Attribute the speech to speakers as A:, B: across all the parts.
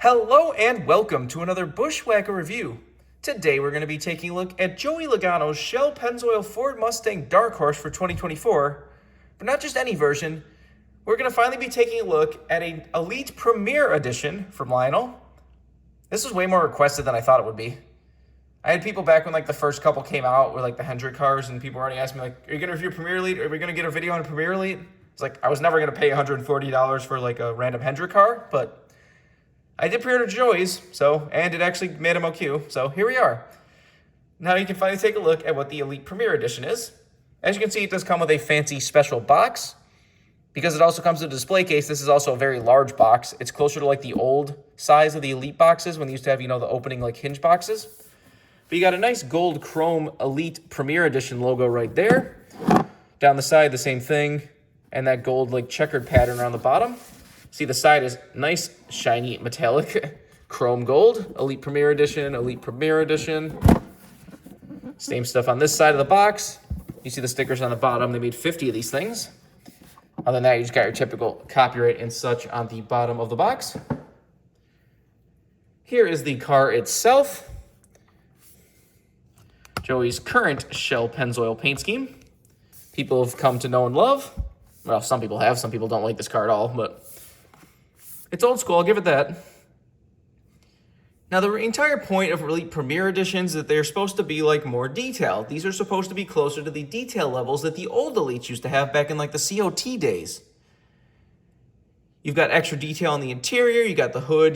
A: Hello and welcome to another Bushwhacker review. Today we're going to be taking a look at Joey Logano's Shell-Pennzoil Ford Mustang Dark Horse for 2024. But not just any version, we're going to finally be taking a look at an Elite Premier Edition from Lionel. This was way more requested than I thought it would be. I had people back when the first couple came out with the Hendrick cars, and people were already asking me are you going to review Premier Elite? Are we going to get a video on Premier Elite? It's I was never going to pay $140 for a random Hendrick car, but I did pre-order Joey's, and it actually made a MOQ, so here we are. Now you can finally take a look at what the Elite Premier Edition is. As you can see, it does come with a fancy special box. Because it also comes with a display case, this is also a very large box. It's closer to the old size of the Elite boxes when they used to have, the opening hinge boxes. But you got a nice gold chrome Elite Premier Edition logo right there. Down the side, the same thing, and that gold checkered pattern around the bottom. See, the side is nice, shiny, metallic, chrome gold. Elite Premier Edition, Elite Premier Edition. Same stuff on this side of the box. You see the stickers on the bottom. They made 50 of these things. Other than that, you just got your typical copyright and such on the bottom of the box. Here is the car itself. Joey's current Shell-Pennzoil paint scheme. People have come to know and love. Well, some people have. Some people don't like this car at all, but it's old school, I'll give it that. Now, the entire point of Elite Premier Editions is that they're supposed to be more detailed. These are supposed to be closer to the detail levels that the old Elites used to have back in the COT days. You've got extra detail on the interior, you got the hood,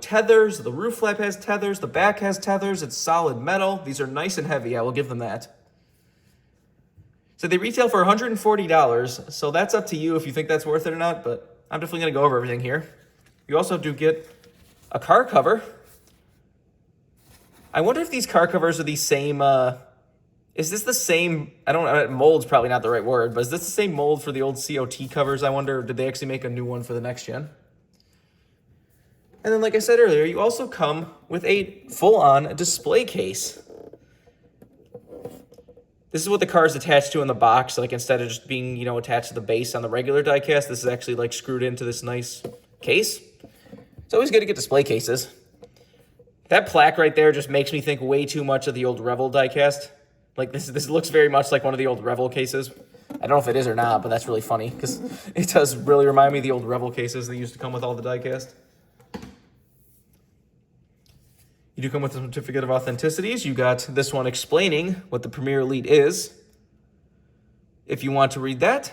A: tethers, the roof flap has tethers, the back has tethers, it's solid metal. These are nice and heavy, I will give them that. So they retail for $140, so that's up to you if you think that's worth it or not, but I'm definitely going to go over everything here. You also do get a car cover. I wonder if these car covers are the same, is this the same, mold's probably not the right word, but is this the same mold for the old COT covers? I wonder, did they actually make a new one for the next gen? And then, like I said earlier, you also come with a full-on display case. This is what the car is attached to in the box, instead of just being, attached to the base on the regular diecast, this is actually, screwed into this nice case. It's always good to get display cases. That plaque right there just makes me think way too much of the old Revel diecast. This looks very much like one of the old Revel cases. I don't know if it is or not, but that's really funny because it does really remind me of the old Revel cases that used to come with all the diecast. You do come with a certificate of authenticities. You got this one explaining what the Premier Elite is, if you want to read that.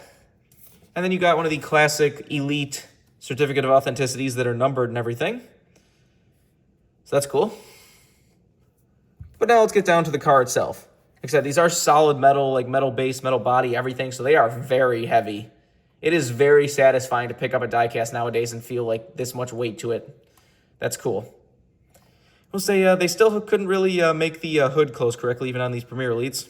A: And then you got one of the classic Elite certificate of authenticities that are numbered and everything. So that's cool. But now let's get down to the car itself. Like I said, these are solid metal, metal base, metal body, everything. So they are very heavy. It is very satisfying to pick up a diecast nowadays and feel this much weight to it. That's cool. We'll say they still couldn't really make the hood close correctly, even on these Premier Elites.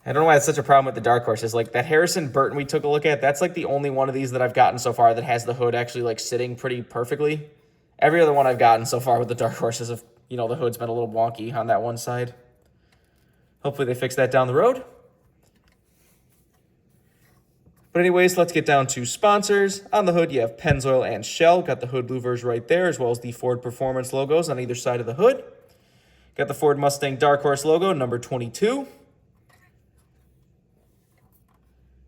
A: I don't know why it's such a problem with the Dark Horses. That Harrison Burton we took a look at, that's the only one of these that I've gotten so far that has the hood actually sitting pretty perfectly. Every other one I've gotten so far with the Dark Horses, have, the hood's been a little wonky on that one side. Hopefully they fix that down the road. But anyways, let's get down to sponsors. On the hood, you have Pennzoil and Shell. Got the hood louvers right there, as well as the Ford Performance logos on either side of the hood. Got the Ford Mustang Dark Horse logo, number 22.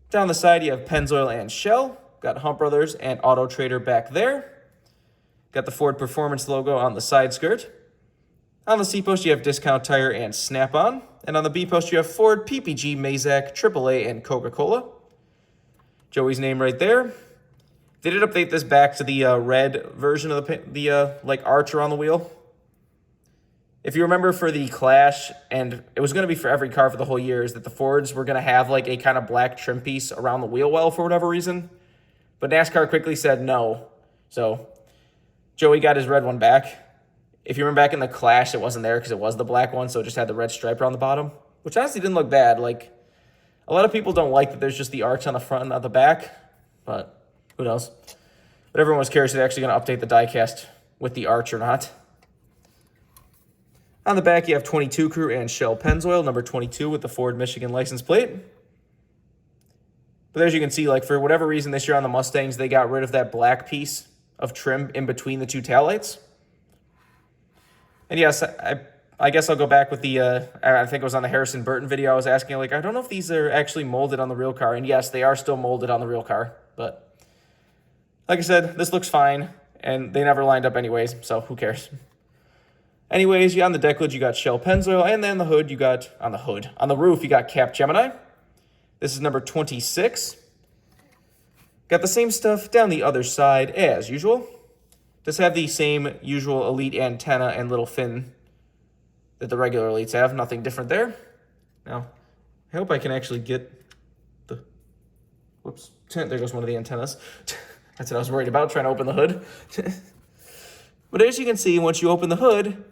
A: Down the side, you have Pennzoil and Shell. Got Hunt Brothers and Auto Trader back there. Got the Ford Performance logo on the side skirt. On the C post, you have Discount Tire and Snap-on. And on the B post, you have Ford, PPG, Mazak, AAA, and Coca-Cola. Joey's name right there. They did update this back to the red version of the arch around the wheel. If you remember for the Clash, and it was going to be for every car for the whole year, is that the Fords were going to have a kind of black trim piece around the wheel well for whatever reason. But NASCAR quickly said no. So Joey got his red one back. If you remember back in the Clash, it wasn't there because it was the black one, so it just had the red stripe around the bottom, which honestly didn't look bad. A lot of people don't like that there's just the arch on the front and not the back, but who knows? But everyone was curious if they're actually going to update the diecast with the arch or not. On the back, you have 22 Crew and Shell-Pennzoil, number 22 with the Ford Michigan license plate. But as you can see, for whatever reason this year on the Mustangs, they got rid of that black piece of trim in between the two taillights. And yes, I guess I'll go back with the, I think it was on the Harrison Burton video, I was asking, like, I don't know if these are actually molded on the real car. And yes, they are still molded on the real car. But like I said, this looks fine. And they never lined up anyways, so who cares? Anyways, on the deck lid, you got Shell-Pennzoil. And then the hood, you got, on the roof, you got Cap Gemini. This is number 26. Got the same stuff down the other side as usual. Does have the same usual Elite antenna and little fin that the regular Elites have. Nothing different there. Now, I hope I can actually get the... Whoops. There goes one of the antennas. That's what I was worried about, trying to open the hood. But as you can see, once you open the hood,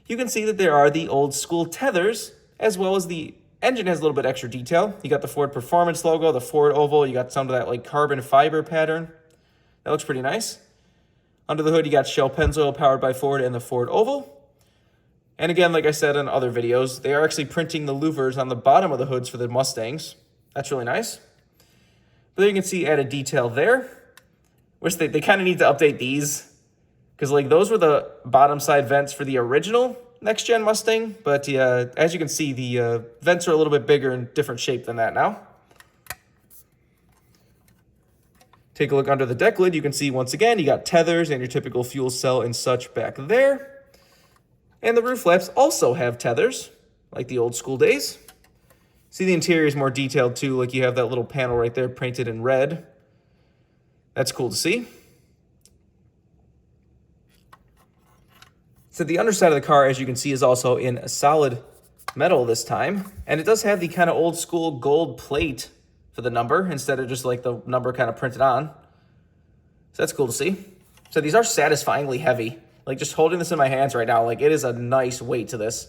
A: you can see that there are the old school tethers, as well as the engine has a little bit extra detail. You got the Ford Performance logo, the Ford oval. You got some of that like carbon fiber pattern. That looks pretty nice. Under the hood, you got Shell-Pennzoil powered by Ford and the Ford oval. And again, like I said in other videos, they are actually printing the louvers on the bottom of the hoods for the Mustangs. That's really nice. But there you can see added detail there. Wish they kind of need to update these, because like those were the bottom side vents for the original next gen Mustang. But as you can see, the vents are a little bit bigger and different shape than that now. Take a look under the deck lid. You can see once again, you got tethers and your typical fuel cell and such back there. And the roof flaps also have tethers, like the old school days. See, the interior is more detailed too, like you have that little panel right there painted in red. That's cool to see. So the underside of the car, as you can see, is also in a solid metal this time. And it does have the kind of old school gold plate for the number instead of just like the number kind of printed on. So that's cool to see. So these are satisfyingly heavy. Like just holding this in my hands right now, like it is a nice weight to this.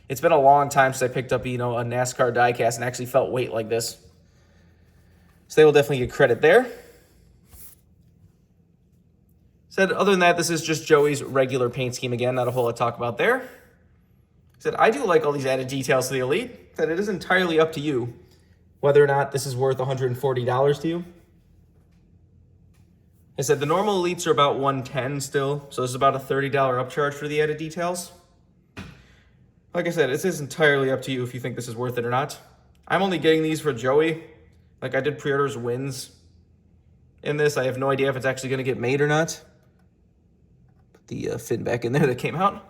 A: It's been a long time since I picked up, you know, a NASCAR diecast and actually felt weight like this. So they will definitely get credit there. Said, other than that, this is just Joey's regular paint scheme again. Not a whole lot to talk about there. Said, I do like all these added details to the Elite. Said, it is entirely up to you whether or not this is worth $140 to you. I said, the normal Elites are about $110 still, so this is about a $30 upcharge for the added details. Like I said, it is entirely up to you if you think this is worth it or not. I'm only getting these for Joey. Like, I did pre-orders wins in this. I have no idea if it's actually going to get made or not. Put the fin back in there that came out.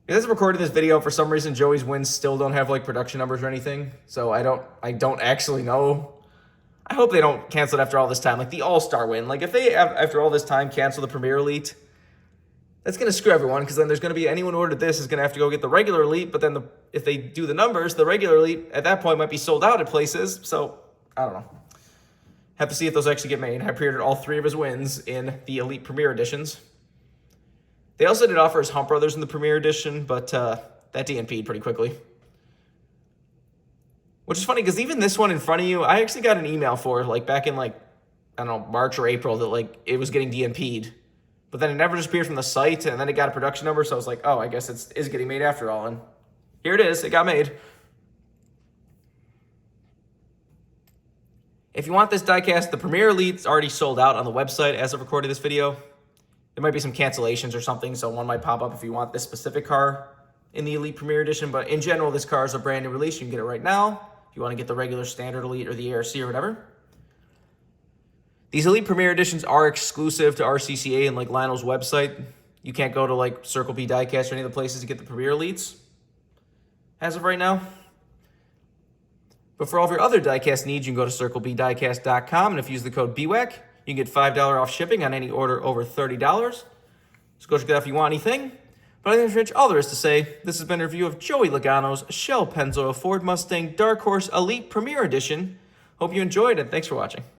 A: As I'm recording this video, for some reason, Joey's wins still don't have like production numbers or anything. So I don't actually know. I hope they don't cancel it after all this time. Like the All-Star win. Like if they, after all this time, cancel the Premier Elite, that's going to screw everyone, because then there's going to be anyone who ordered this is going to have to go get the regular Elite. But then if they do the numbers, the regular Elite at that point might be sold out at places. So I don't know. Have to see if those actually get made. I pre-ordered all 3 of his wins in the Elite Premier Editions. They also did offer his Hump Brothers in the Premier Edition, but that DNP'd pretty quickly. Which is funny, because even this one in front of you, I actually got an email for, like, back in, like, I don't know, March or April, that, like, it was getting DNP'd. But then it never disappeared from the site, and then it got a production number, so I was like, oh, I guess it is getting made after all. And here it is. It got made. If you want this diecast, the Premier Elite's already sold out on the website as of recording this video. There might be some cancellations or something, so one might pop up if you want this specific car in the Elite Premier Edition. But in general, this car is a brand new release. You can get it right now if you want to get the regular Standard Elite or the ARC or whatever. These Elite Premier Editions are exclusive to RCCA and like Lionel's website. You can't go to like Circle B Diecast or any of the places to get the Premier Elites as of right now. But for all of your other diecast needs, you can go to CircleBDiecast.com, and if you use the code BWhack, you can get $5 off shipping on any order over $30. So go check it out if you want anything. But I think that's all there is to say. This has been a review of Joey Logano's Shell-Pennzoil Ford Mustang Dark Horse Elite Premier Edition. Hope you enjoyed, and thanks for watching.